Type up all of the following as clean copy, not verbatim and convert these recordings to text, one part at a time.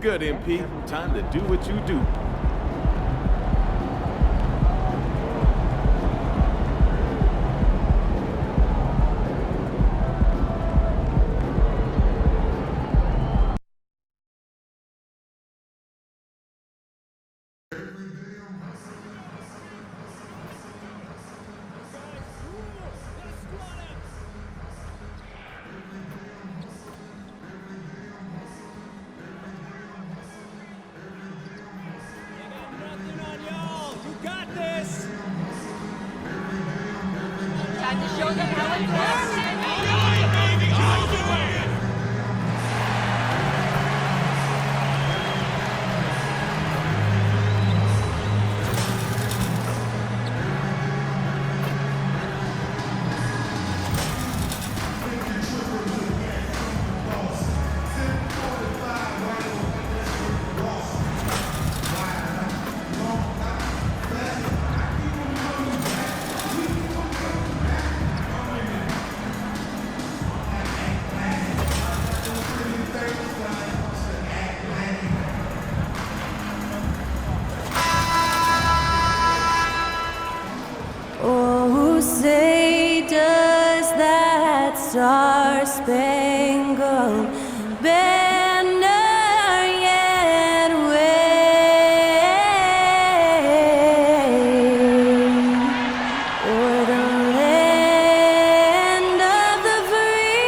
good, MP. Time to do what you do. Time to show them how it works. Oh, say does that star-spangled banner yet wave o'er the land of the free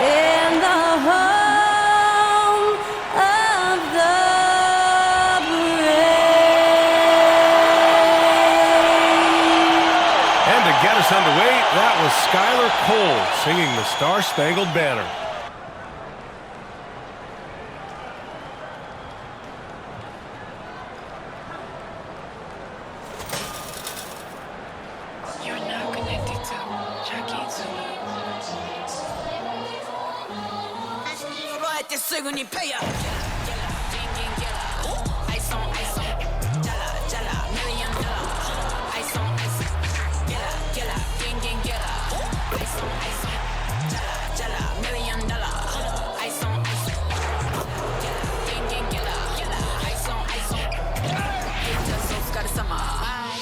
and the home of the Get us underway. That was Skylar Cole singing the Star-Spangled Banner. You're now connected to Jackie Zulu.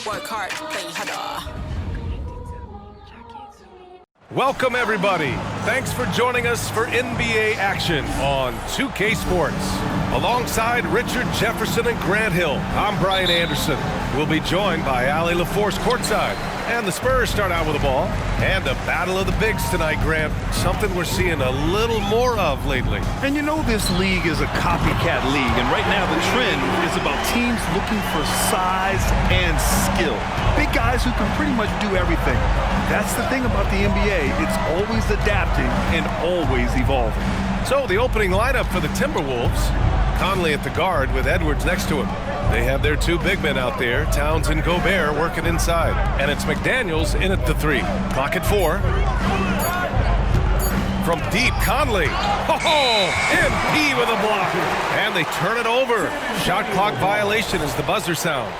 Work hard, play harder. Welcome, everybody. Thanks for joining us for NBA action on 2K Sports. Alongside Richard Jefferson and Grant Hill, I'm Brian Anderson. We'll be joined by Allie LaForce courtside. And the Spurs start out with the ball. And a battle of the bigs tonight, Grant. Something we're seeing a little more of lately. And you know this league is a copycat league, and right now the trend is about teams looking for size and skill. Big guys who can pretty much do everything. That's the thing about the NBA. It's always adapting and always evolving. So the opening lineup for the Timberwolves. Conley at the guard with Edwards next to him. They have their two big men out there, Towns and Gobert, working inside. And it's McDaniels in at the 3. Clock at 4. From deep, Conley. Oh, MP with a block. And they turn it over. Shot clock violation as the buzzer sounds.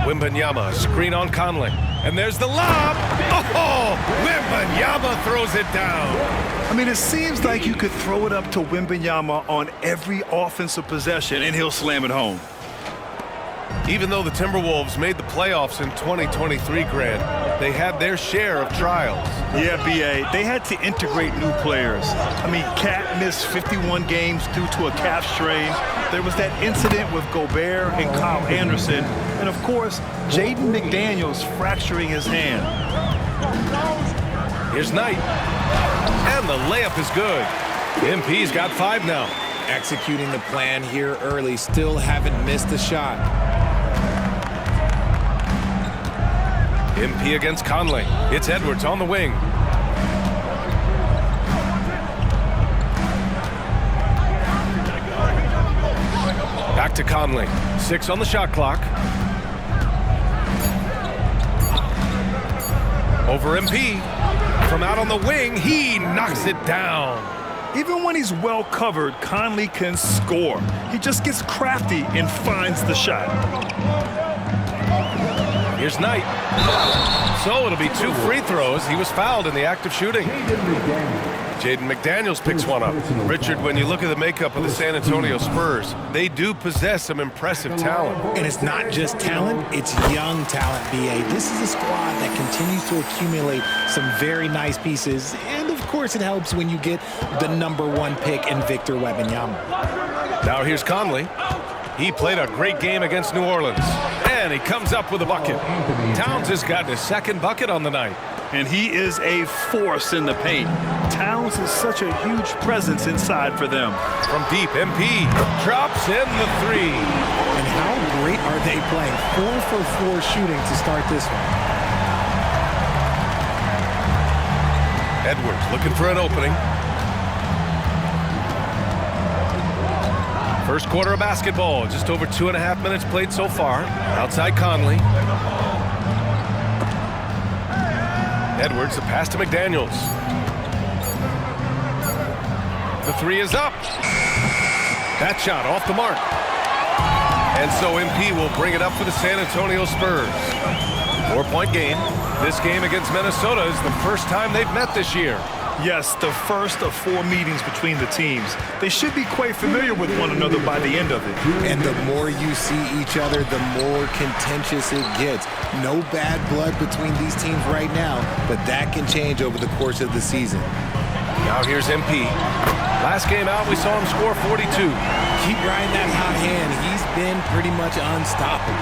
Wembanyama, screen on Conley. And there's the lob. Oh, Wembanyama throws it down. I mean, it seems like you could throw it up to Wembanyama on every offensive possession, and he'll slam it home. Even though the Timberwolves made the playoffs in 2023, Grant, they had their share of trials. Yeah, B.A., they had to integrate new players. I mean, Cat missed 51 games due to a calf strain. There was that incident with Gobert and Kyle Anderson. And, of course, Jaden McDaniels fracturing his hand. Here's Knight. And the layup is good. MP's got 5 now. Executing the plan here early, still haven't missed a shot. MP against Conley. It's Edwards on the wing. Back to Conley. 6 on the shot clock. Over MP. From out on the wing, he knocks it down. Even when he's well covered, Conley can score. He just gets crafty and finds the shot. Here's Knight. So it'll be 2 free throws. He was fouled in the act of shooting. Jaden McDaniels picks one up. Richard, when you look at the makeup of the San Antonio Spurs, they do possess some impressive talent. And it's not just talent, it's young talent, B.A. This is a squad that continues to accumulate some very nice pieces. And, of course, it helps when you get the #1 pick in Victor Wembanyama. Now here's Conley. He played a great game against New Orleans. And he comes up with a bucket. Towns has gotten his 2nd bucket on the night. And he is a force in the paint. Towns is such a huge presence inside for them. From deep, MP drops in the 3. And how great are they playing? 4 for 4 shooting to start this one. Edwards looking for an opening. First quarter of basketball, just over 2.5 minutes played so far. Outside Conley. Edwards, the pass to McDaniels. The 3 is up. That shot off the mark. And so MP will bring it up for the San Antonio Spurs. 4-point game. This game against Minnesota is the first time they've met this year. Yes, the first of 4 meetings between the teams. They should be quite familiar with one another by the end of it. And the more you see each other, the more contentious it gets. No bad blood between these teams right now, but that can change over the course of the season. Now here's MP. Last game out, we saw him score 42. Keep riding that hot hand. He's been pretty much unstoppable.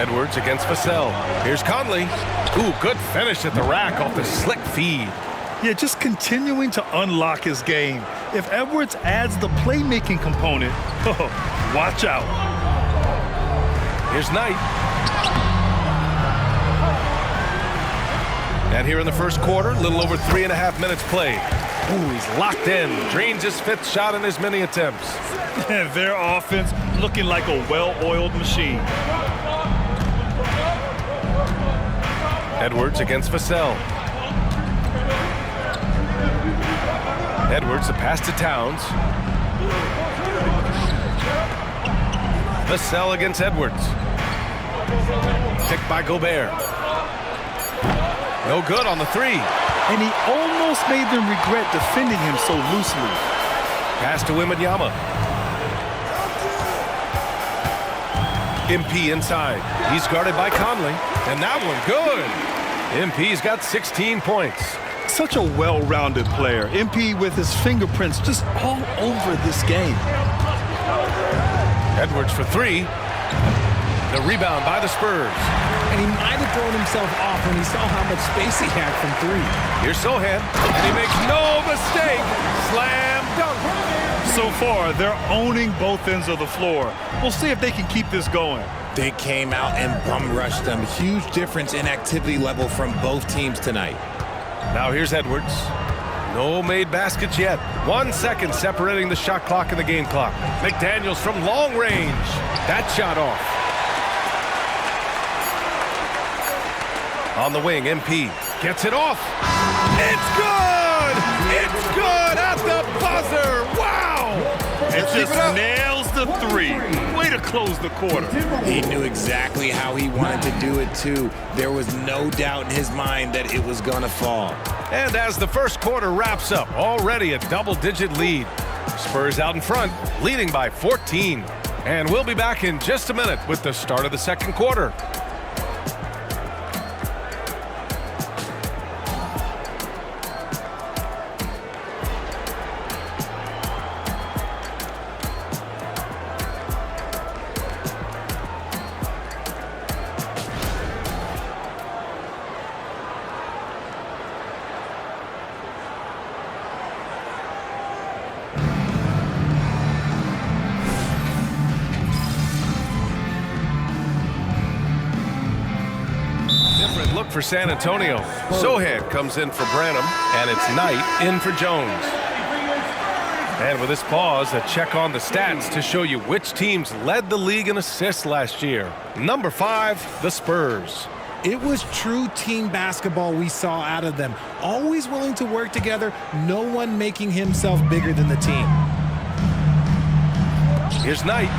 Edwards against Vassell. Here's Conley. Ooh, good finish at the rack off the slick feed. Yeah, just continuing to unlock his game. If Edwards adds the playmaking component, watch out. Here's Knight. And here in the first quarter, a little over 3.5 minutes played. Ooh, he's locked in. Drains his 5th shot in his many attempts. And their offense looking like a well-oiled machine. Edwards against Vassell. Edwards, the pass to Towns. Vassell against Edwards. Kicked by Gobert. No good on the 3. And he almost made them regret defending him so loosely. Pass to Wembanyama. MP inside. He's guarded by Conley. And that one good. MP's got 16 points. Such a well-rounded player. MP with his fingerprints just all over this game. Edwards for 3. The rebound by the Spurs. And he might have thrown himself off when he saw how much space he had from 3. Here's Sohan. And he makes no mistake. Slam dunk. So far, they're owning both ends of the floor. We'll see if they can keep this going. They came out and bum rushed them. Huge difference in activity level from both teams tonight. Now here's Edwards. No made baskets yet. 1 second separating the shot clock and the game clock. McDaniels from long range. That shot off. On the wing, MP gets it off. It's good! It's good at the buzzer! Wow! It just nails the 3. Way to close the quarter. He knew exactly how he wanted to do it, too. There was no doubt in his mind that it was going to fall. And as the first quarter wraps up, already a double-digit lead. Spurs out in front, leading by 14. And we'll be back in just a minute with the start of the second quarter. Look for San Antonio. Sohan comes in for Branham, and it's Knight in for Jones. And with this pause, a check on the stats to show you which teams led the league in assists last year. Number 5, the Spurs. It was true team basketball we saw out of them. Always willing to work together, no one making himself bigger than the team. Here's Knight.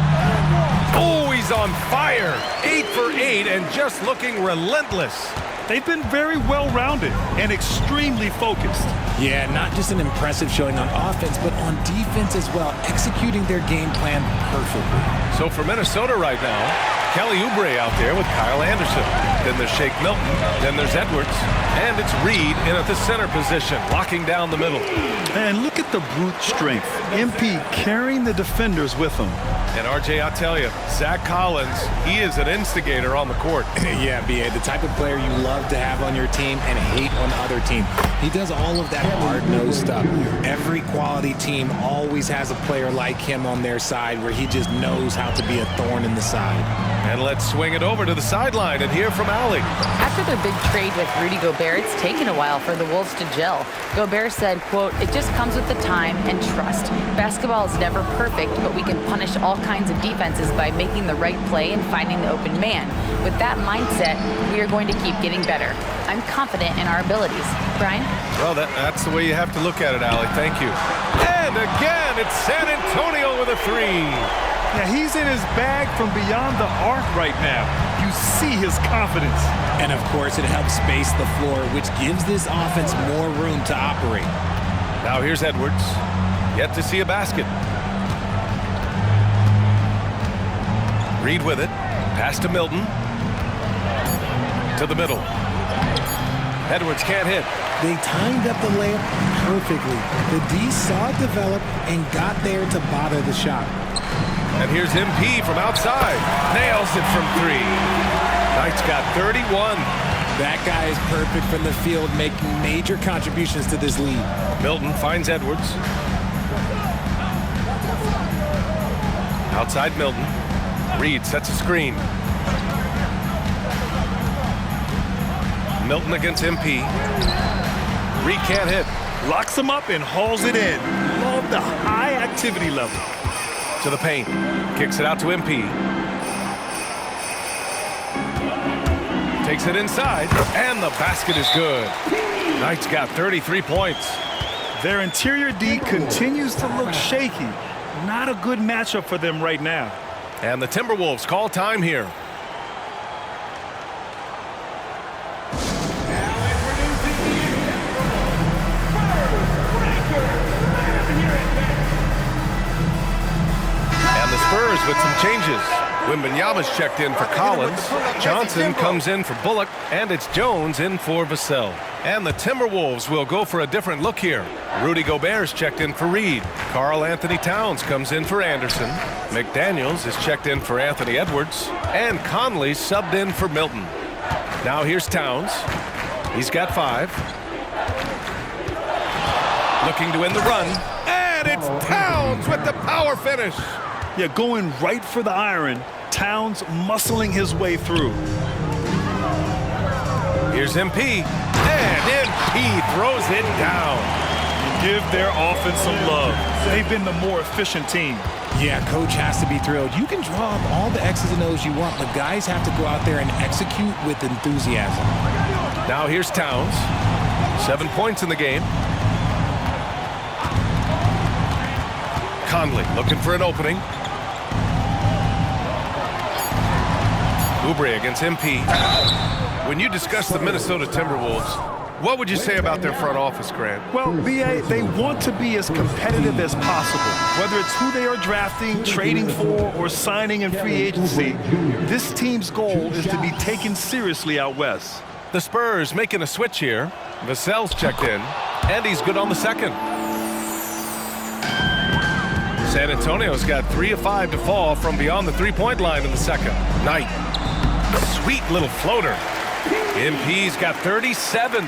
Oh, he's on fire. 8 for 8 and just looking relentless. They've been very well-rounded and extremely focused. Yeah, not just an impressive showing on offense, but on defense as well, executing their game plan perfectly. So for Minnesota right now, Kelly Oubre out there with Kyle Anderson. Then there's Shake Milton. Then there's Edwards. And it's Reed in at the center position, locking down the middle. And look at the brute strength. MP carrying the defenders with him. And RJ, I'll tell you, Zach Collins, he is an instigator on the court. Yeah, B.A., the type of player you love to have on your team and hate on other team. He does all of that hard-nosed stuff. Every quality team always has a player like him on their side where he just knows how to be a thorn in the side. And let's swing it over to the sideline and hear from Allie. After their big trade with Rudy Gobert, it's taken a while for the Wolves to gel. Gobert said, quote, "It just comes with the time and trust. Basketball is never perfect, but we can punish all kinds of defenses by making the right play and finding the open man. With that mindset, we are going to keep getting better. I'm confident in our abilities." Brian? Well, that's the way you have to look at it, Allie. Thank you. And again, it's San Antonio with a three. Yeah, he's in his bag from beyond the arc right now. You see his confidence. And of course, it helps space the floor, which gives this offense more room to operate. Now here's Edwards. Yet to see a basket. Reed with it. Pass to Milton. To the middle. Edwards can't hit. They timed up the layup perfectly. The D saw it develop and got there to bother the shot. And here's MP from outside. Nails it from three. Knight's got 31. That guy is perfect from the field, making major contributions to this lead. Milton finds Edwards. Outside Milton. Reed sets a screen. Milton against MP. Reed can't hit. Locks him up and hauls it in. Love the high activity level. To the paint. Kicks it out to MP. Takes it inside. And the basket is good. Knight's got 33 points. Their interior D continues to look shaky. Not a good matchup for them right now. And the Timberwolves call time here. And the Spurs with some changes. Wembanyama's checked in for Collins. Johnson comes in for Bullock. And it's Jones in for Vassell. And the Timberwolves will go for a different look here. Rudy Gobert's checked in for Reed. Karl Anthony Towns comes in for Anderson. McDaniels is checked in for Anthony Edwards. And Conley subbed in for Milton. Now here's Towns. He's got 5. Looking to win the run. And it's Towns with the power finish. Yeah, going right for the iron. Towns muscling his way through. Here's MP. And MP throws it down. Give their offense some love. They've been the more efficient team. Yeah, coach has to be thrilled. You can draw up all the X's and O's you want, but guys have to go out there and execute with enthusiasm. Now here's Towns. 7 points in the game. Conley looking for an opening. Oubre against MP. When you discuss the Minnesota Timberwolves, what would you say about their front office, Grant? Well, B.A., they want to be as competitive as possible. Whether it's who they are drafting, trading for, or signing in free agency, this team's goal is to be taken seriously out west. The Spurs making a switch here. Vassell's checked in, and he's good on the second. San Antonio's got 3 of 5 to fall from beyond the three-point line in the second. Knight. Sweet little floater. MP's got 37.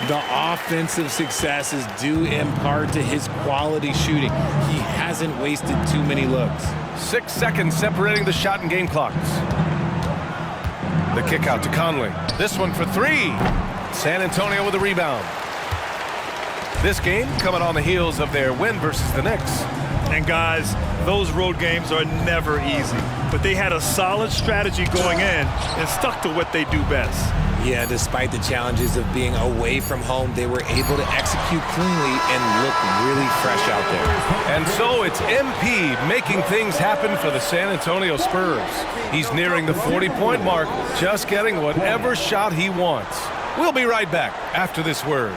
The offensive success is due in part to his quality shooting. He hasn't wasted too many looks. 6 seconds separating the shot and game clocks. The kick out to Conley. This one for 3. San Antonio with a rebound. This game coming on the heels of their win versus the Knicks. And guys, those road games are never easy. But they had a solid strategy going in and stuck to what they do best. Yeah, despite the challenges of being away from home, they were able to execute cleanly and look really fresh out there. And so it's MP making things happen for the San Antonio Spurs. He's nearing the 40-point mark, just getting whatever shot he wants. We'll be right back after this word.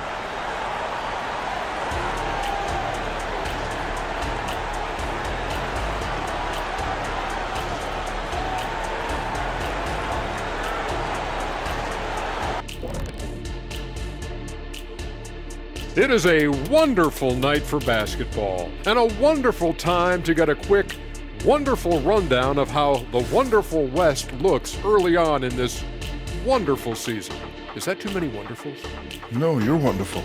It is a wonderful night for basketball and a wonderful time to get a quick, wonderful rundown of how the wonderful West looks early on in this wonderful season. Is that too many wonderfuls? No, you're wonderful.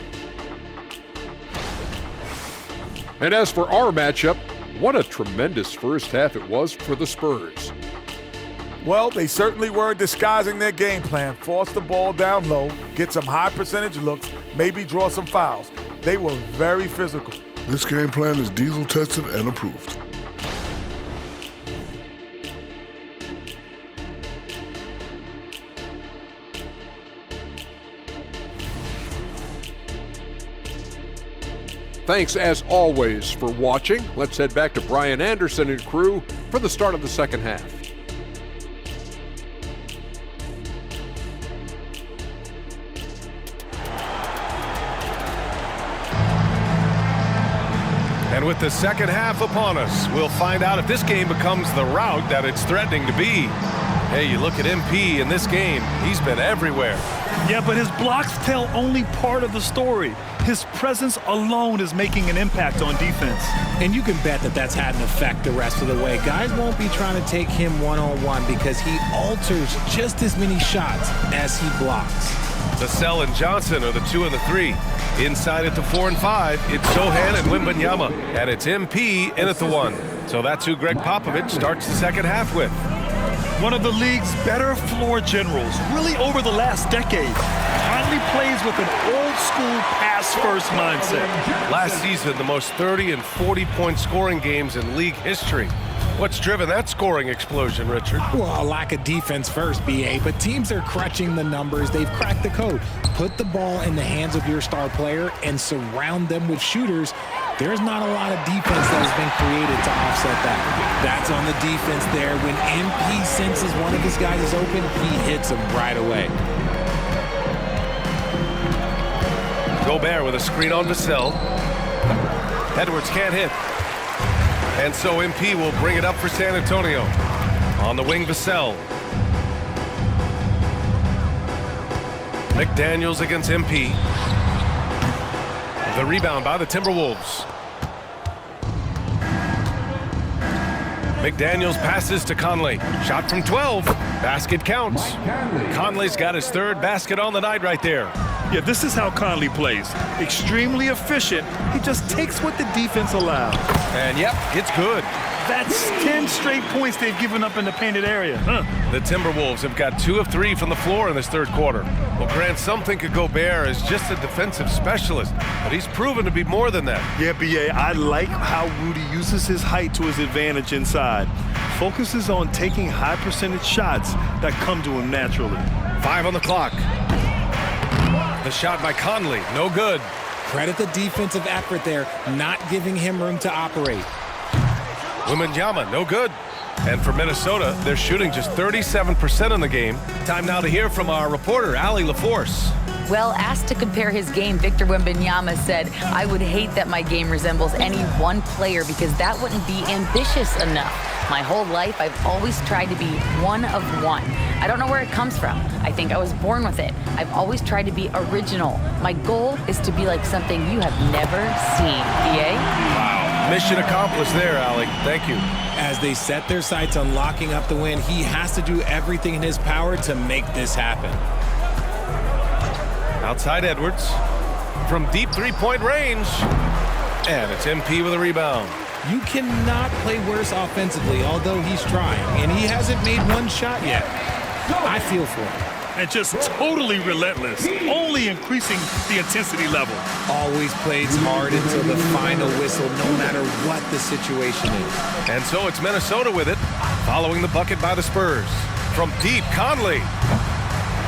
And as for our matchup, what a tremendous first half it was for the Spurs. Well, they certainly were disguising their game plan. Force the ball down low, get some high percentage looks, maybe draw some fouls. They were very physical. This game plan is diesel tested and approved. Thanks as always for watching. Let's head back to Brian Anderson and crew for the start of the second half. And with the second half upon us, we'll find out if this game becomes the rout that it's threatening to be. Hey, you look at MP in this game, he's been everywhere. Yeah, but his blocks tell only part of the story. His presence alone is making an impact on defense. And you can bet that that's had an effect the rest of the way. Guys won't be trying to take him one-on-one because he alters just as many shots as he blocks. Vassell and Johnson are the 2 and the 3. Inside at the 4 and 5, it's Sochan and Wembanyama. And it's MP in at the 1. So that's who Greg Popovich starts the second half with. One of the league's better floor generals, really over the last decade. Conley plays with an old-school pass-first mindset. Last season, the most 30 and 40-point scoring games in league history. What's driven that scoring explosion, Richard? Well, a lack of defense first, BA, but teams are crutching the numbers. They've cracked the code. Put the ball in the hands of your star player and surround them with shooters. There's not a lot of defense that has been created to offset that. That's on the defense there. When MP senses one of his guys is open, he hits him right away. Gobert with a screen on Vassell. Edwards can't hit. And so MP will bring it up for San Antonio. On the wing, Vassell. McDaniels against MP. The rebound by the Timberwolves. McDaniels passes to Conley. Shot from 12. Basket counts. Conley's got his third basket on the night right there. Yeah, this is how Conley plays. Extremely efficient. He just takes what the defense allows. And yep, it's good. That's 10 straight points they've given up in the painted area. The Timberwolves have got 2 of 3 from the floor in this third quarter. Well, Grant, some think of Gobert as just a defensive specialist, but he's proven to be more than that. Yeah, BA, I like how Rudy uses his height to his advantage inside. Focuses on taking high percentage shots that come to him naturally. 5 on the clock. The shot by Conley, no good. Credit the defensive effort there, not giving him room to operate. Wembanyama, no good. And for Minnesota, they're shooting just 37% in the game. Time now to hear from our reporter, Allie LaForce. Well, asked to compare his game, Victor Wembanyama said, "I would hate that my game resembles any one player because that wouldn't be ambitious enough. My whole life, I've always tried to be one of one. I don't know where it comes from. I think I was born with it. I've always tried to be original. My goal is to be like something you have never seen." BA? Wow. Mission accomplished there, Allie. Thank you. As they set their sights on locking up the win, he has to do everything in his power to make this happen. Outside Edwards. From deep three-point range. And it's MP with a rebound. You cannot play worse offensively, although he's trying, and he hasn't made one shot yet. I feel for him. And just totally relentless, only increasing the intensity level. Always plays hard until the final whistle, no matter what the situation is. And so it's Minnesota with it, following the bucket by the Spurs. From deep, Conley.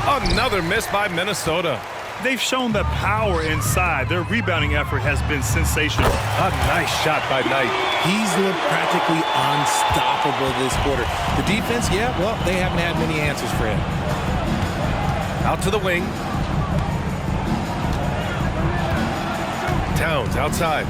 Another miss by Minnesota. They've shown that power inside. Their rebounding effort has been sensational. A nice shot by Knight. He's looked practically unstoppable this quarter. The defense, yeah, well, they haven't had many answers for him. Out to the wing. Towns outside.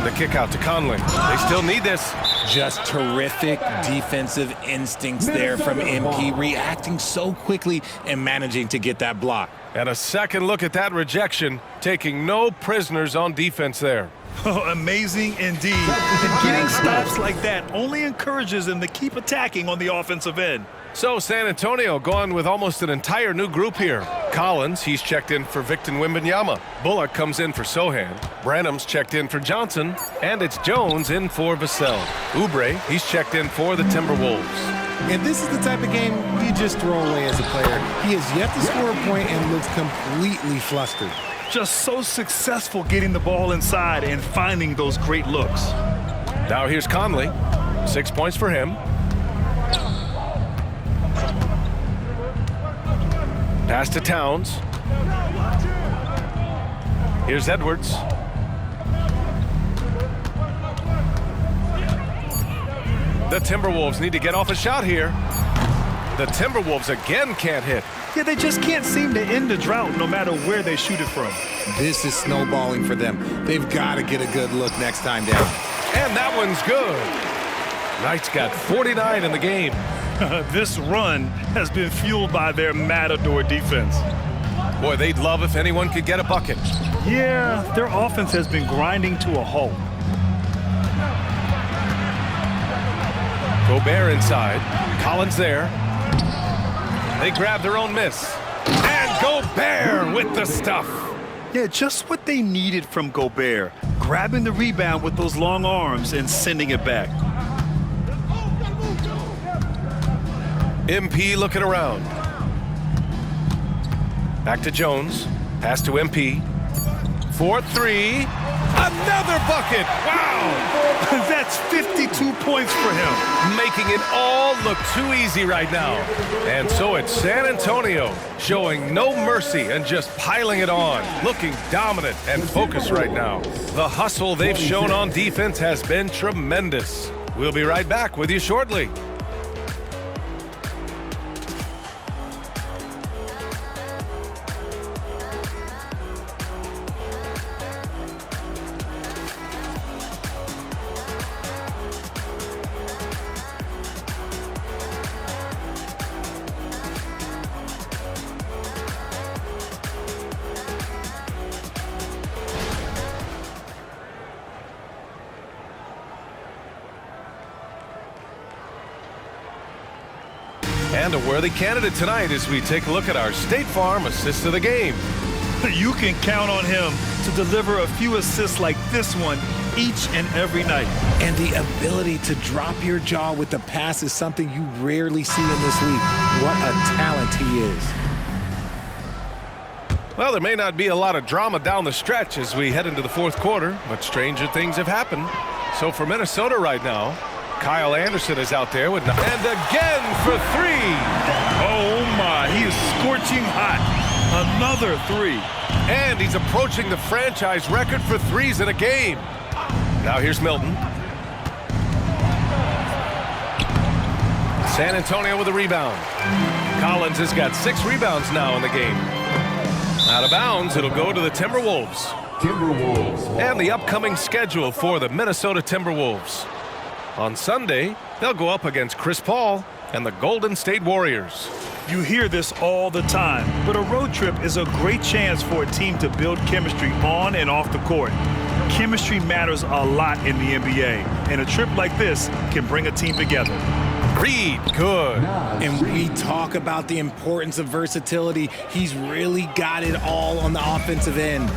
The kick out to Conley. They still need this. Just terrific defensive instincts there from MP, reacting so quickly and managing to get that block. And a second look at that rejection, taking no prisoners on defense there. Oh, amazing indeed. And getting stops like that only encourages them to keep attacking on the offensive end. So San Antonio going with almost an entire new group here. Collins, he's checked in for Victor Wembanyama. Bullock comes in for Sohan. Branham's checked in for Johnson. And it's Jones in for Vassell. Oubre, he's checked in for the Timberwolves. And this is the type of game you just throw away as a player. He has yet to score a point and looks completely flustered. Just so successful getting the ball inside and finding those great looks. Now here's Conley. 6 points for him. Pass to Towns. Here's Edwards. The Timberwolves need to get off a shot here. The Timberwolves again can't hit. Yeah, they just can't seem to end the drought no matter where they shoot it from. This is snowballing for them. They've got to get a good look next time down. And that one's good. Knight's got 49 in the game. This run has been fueled by their Matador defense. Boy, they'd love if anyone could get a bucket. Yeah, their offense has been grinding to a halt. Gobert inside. Collins there. They grab their own miss. And Gobert with the stuff. Yeah, just what they needed from Gobert. Grabbing the rebound with those long arms and sending it back. MP looking around. Back to Jones. Pass to MP. 4-3. Another bucket. Wow. That's 52 points for him. Making it all look too easy right now. And so it's San Antonio showing no mercy and just piling it on. Looking dominant and focused right now. The hustle they've shown on defense has been tremendous. We'll be right back with you shortly. And a worthy candidate tonight as we take a look at our State Farm assist of the game. You can count on him to deliver a few assists like this one each and every night. And the ability to drop your jaw with the pass is something you rarely see in this league. What a talent he is. Well, there may not be a lot of drama down the stretch as we head into the fourth quarter, but stranger things have happened. So for Minnesota right now, Kyle Anderson is out there with, and again for three. Oh my, he is scorching hot. Another three. And he's approaching the franchise record for threes in a game. Now here's Milton. San Antonio with a rebound. Collins has got 6 rebounds now in the game. Out of bounds, it'll go to the Timberwolves. And the upcoming schedule for the Minnesota Timberwolves. On Sunday, they'll go up against Chris Paul and the Golden State Warriors. You hear this all the time, but a road trip is a great chance for a team to build chemistry on and off the court. Chemistry matters a lot in the NBA, and a trip like this can bring a team together. Reed, good. And we talk about the importance of versatility. He's really got it all on the offensive end.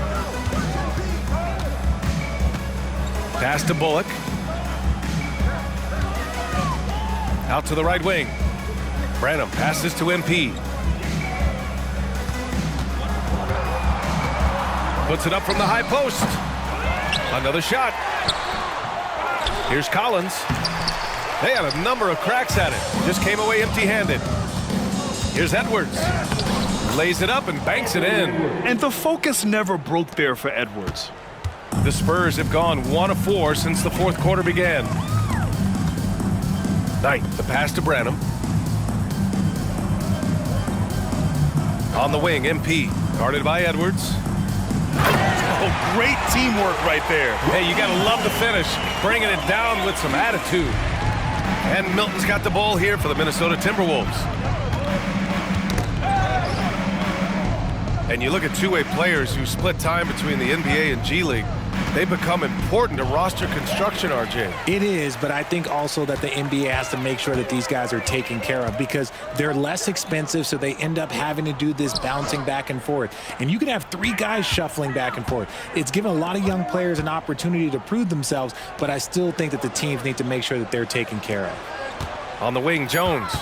Pass to Bullock. Out to the right wing. Branham passes to MP. Puts it up from the high post. Another shot. Here's Collins. They had a number of cracks at it. Just came away empty-handed. Here's Edwards. Lays it up and banks it in. And the focus never broke there for Edwards. The Spurs have gone 1 of 4 since the fourth quarter began. Knight, the pass to Branham. On the wing, MP, guarded by Edwards. Oh, great teamwork right there. Hey, you gotta love the finish, bringing it down with some attitude. And Milton's got the ball here for the Minnesota Timberwolves. And you look at two-way players who split time between the NBA and G League. They become important to roster construction, RJ. It is, but I think also that the NBA has to make sure that these guys are taken care of because they're less expensive, so they end up having to do this bouncing back and forth. And you can have 3 guys shuffling back and forth. It's given a lot of young players an opportunity to prove themselves, but I still think that the teams need to make sure that they're taken care of. On the wing, Jones.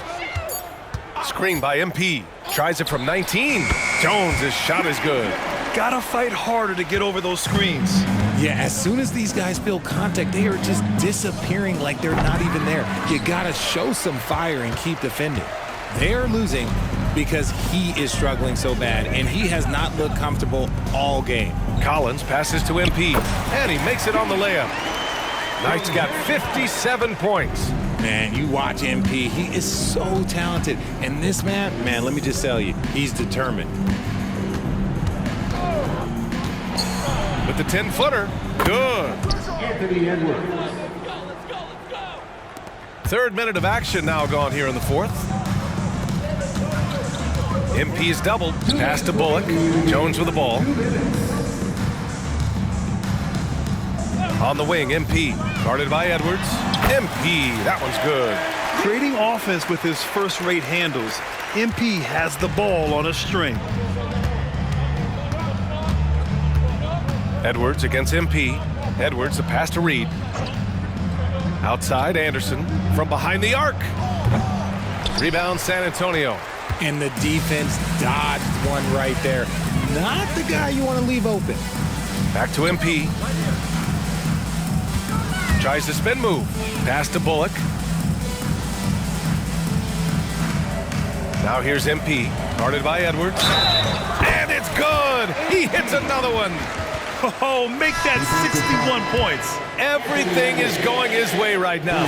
Screen by MP. Tries it from 19. Jones' shot is good. Gotta fight harder to get over those screens. Yeah, as soon as these guys feel contact, they are just disappearing like they're not even there. You gotta show some fire and keep defending. They are losing because he is struggling so bad, and he has not looked comfortable all game. Collins passes to MP, and he makes it on the layup. Knight's got 57 points. Man, you watch MP, he is so talented. And this man, let me just tell you, he's determined. With the 10-footer, good. Anthony Edwards. Third minute of action now gone here in the fourth. MP's doubled, pass to Bullock. Jones with the ball. On the wing, MP, guarded by Edwards. MP, that one's good. Creating offense with his first-rate handles, MP has the ball on a string. Edwards against MP. Edwards, the pass to Reed. Outside, Anderson from behind the arc. Rebound, San Antonio. And the defense dodged one right there. Not the guy you want to leave open. Back to MP. Tries the spin move. Pass to Bullock. Now here's MP, guarded by Edwards. And it's good! He hits another one! Oh, make that 61 points. Everything is going his way right now.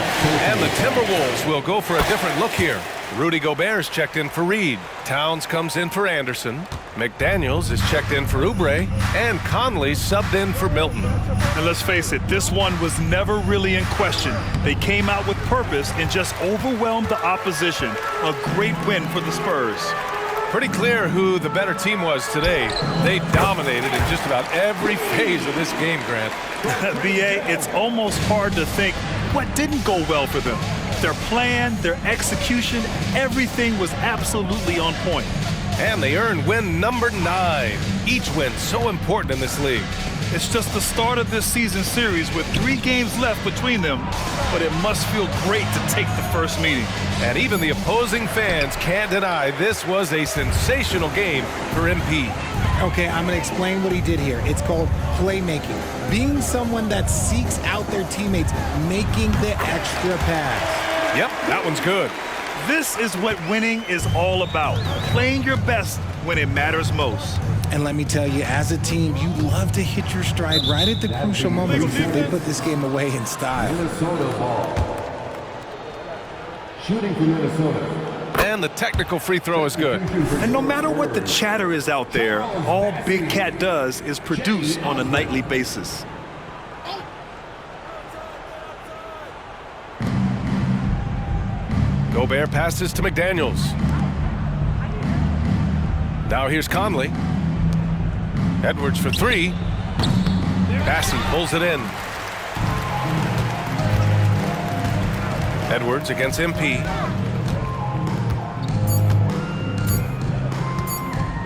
And the Timberwolves will go for a different look here. Rudy Gobert's checked in for Reed. Towns comes in for Anderson. McDaniels is checked in for Oubre. And Conley subbed in for Milton. And let's face it, this one was never really in question. They came out with purpose and just overwhelmed the opposition. A great win for the Spurs. Pretty clear who the better team was today. They dominated in just about every phase of this game, Grant. BA, it's almost hard to think what didn't go well for them. Their plan, their execution, everything was absolutely on point. And they earned win number 9. Each win so important in this league. It's just the start of this season series with 3 games left between them, but it must feel great to take the first meeting. And even the opposing fans can't deny this was a sensational game for MP. Okay, I'm going to explain what he did here. It's called playmaking. Being someone that seeks out their teammates, making the extra pass. Yep, that one's good. This is what winning is all about. Playing your best when it matters most. And let me tell you, as a team, you love to hit your stride right at the crucial moments. They put this game away in style. Minnesota ball. Shooting for Minnesota. And the technical free throw is good. And no matter what the chatter is out there, all Big Cat does is produce on a nightly basis. Gobert passes to McDaniels. Now here's Conley. Edwards for 3. Passing pulls it in. Edwards against MP.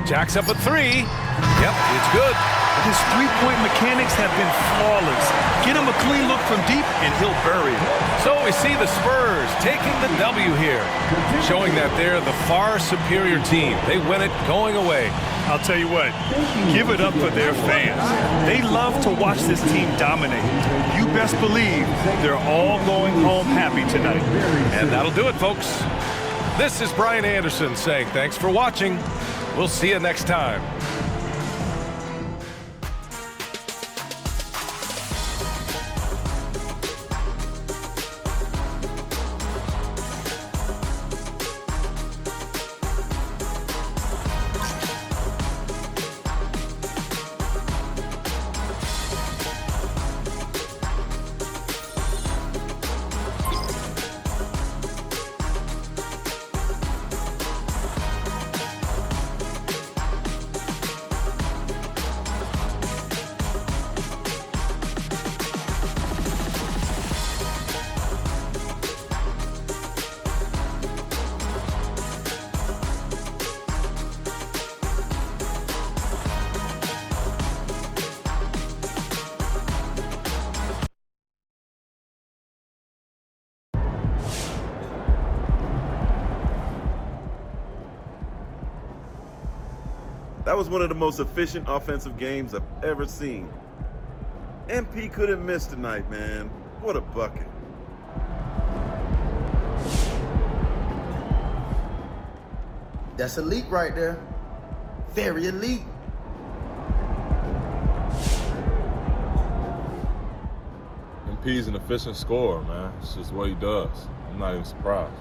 Jacks up a 3. Yep, it's good. His three-point mechanics have been flawless. Get him a clean look from deep, and he'll bury it. So we see the Spurs taking the W here, showing that they're the far superior team. They win it going away. I'll tell you what, give it up for their fans. They love to watch this team dominate. You best believe they're all going home happy tonight. And that'll do it, folks. This is Brian Anderson saying thanks for watching. We'll see you next time. That was one of the most efficient offensive games I've ever seen. MP couldn't miss tonight, man. What a bucket. That's elite right there. Very elite. MP's an efficient scorer, man. It's just what he does. I'm not even surprised.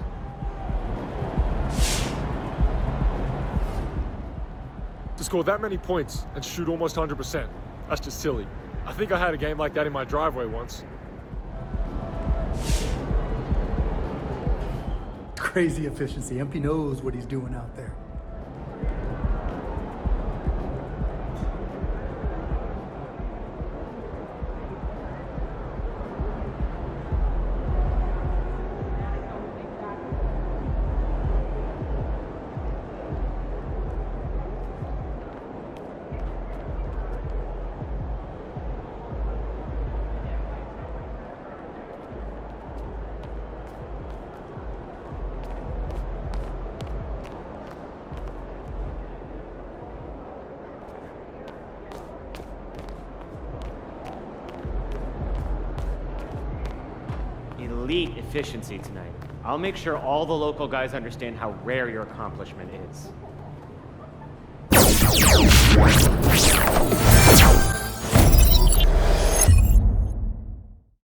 To score that many points and shoot almost 100%, that's just silly. I think I had a game like that in my driveway once. Crazy efficiency. MP knows what he's doing out there. Elite efficiency tonight. I'll make sure all the local guys understand how rare your accomplishment is.